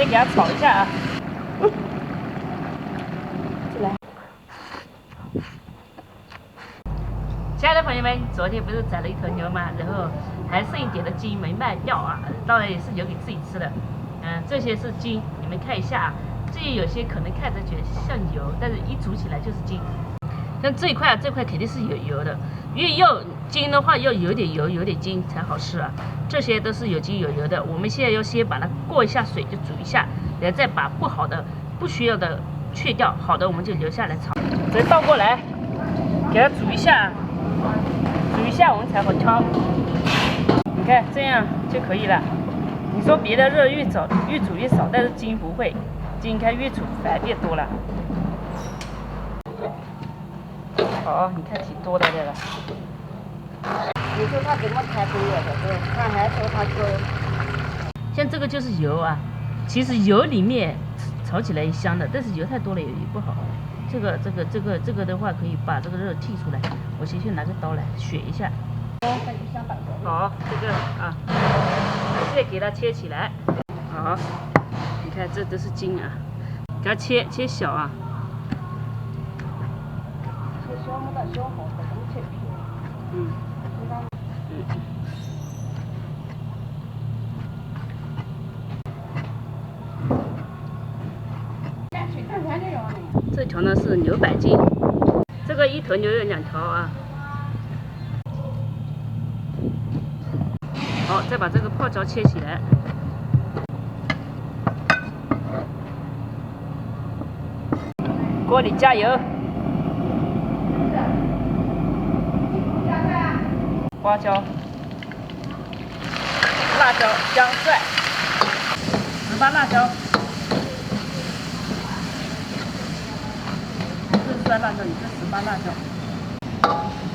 先给它炒一下啊。进来。亲爱的朋友们，昨天不是宰了一头牛吗？然后还剩一点的筋没卖掉啊，当然也是留给自己吃的。这些是筋，你们看一下啊。这些有些可能看着觉得像油，但是一煮起来就是筋。像这一块肯定是有油的，因为要筋的话要有点油有点筋才好吃啊。这些都是有筋有油的，我们现在要先把它过一下水，就煮一下，然后再把不好的、不需要的去掉，好的我们就留下来炒。再倒过来，给它煮一下，煮一下我们才好挑。你看这样就可以了。你说别的肉越煮越少，但是筋不会，筋看越煮反而变多了。好，你看挺多的这个。你说他怎么开工业的？他还说他够。像这个就是油啊，其实油里面炒起来也香的，但是油太多了也不好。这个的话，可以把这个肉剔出来。我先去拿个刀来选一下。好，这个啊，现在给它切起来。好，你看这都是筋啊，给它切小啊。小么的小号不能切皮。这条呢是牛百筋，这个一头牛有2条啊。好，再把这个泡椒切起来。锅里加油，花椒、辣椒、姜蒜、18辣椒。这是酸辣椒，你这18辣椒。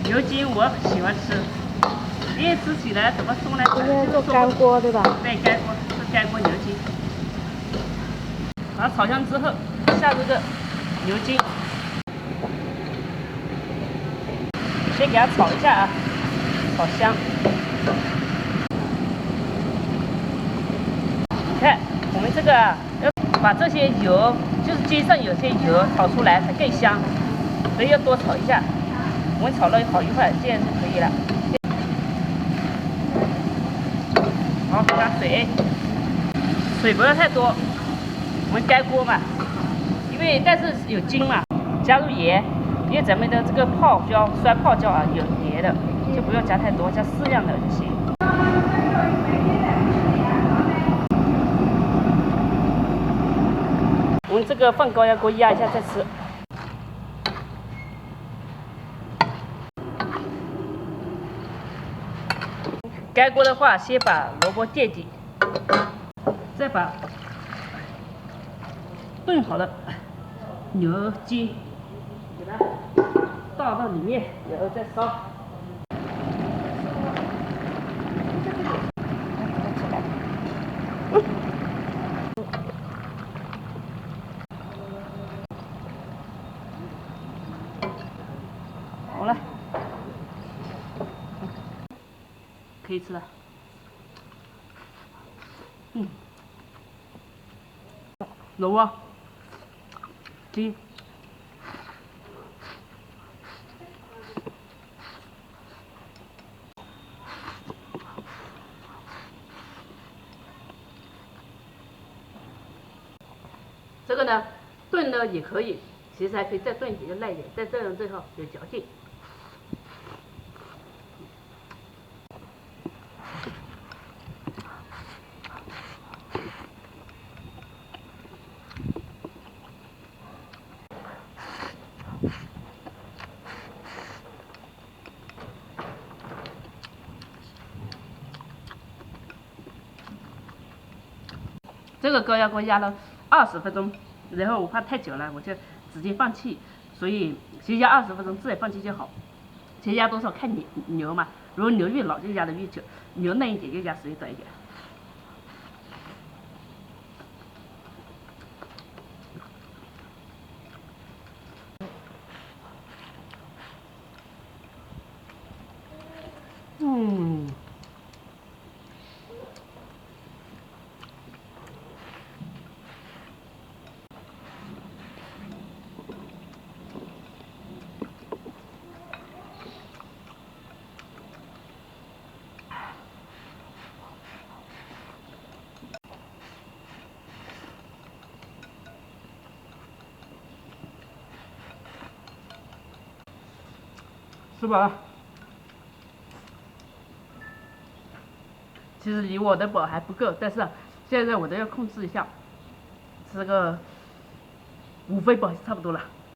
牛筋我喜欢吃，因为吃起来怎么说呢？今天做干锅对吧？对，干锅是干锅牛筋。把它炒香之后，下这个牛筋，先给它炒一下啊，炒香。你看，我们这个要把这些油，就是筋上有些油炒出来才更香，所以要多炒一下。我们炒了好一会儿，这样就可以了。好，加水，水不要太多，我们干锅嘛。但是有筋嘛，加入盐，因为咱们的这个泡椒酸泡椒啊有盐的，就不用加太多，加适量的就行。我们这个放高压锅压一下再吃。干锅的话，先把萝卜垫底，再把炖好的牛筋给它倒到里面，然后再烧。好了，可以吃了。萝卜、筋。这个呢，炖呢也可以，其实还可以再炖一点，就烂一点，但这样最好有嚼劲。这个高压锅压了20分钟，然后我怕太久了，我就直接放弃，所以其实压20分钟自己放弃就好。其实压多少看牛嘛，如果牛越老就压得越久，牛嫩一点就压时间短一点。吃饱了。其实离我的饱还不够，但是现在我都要控制一下，吃个5分饱就差不多了。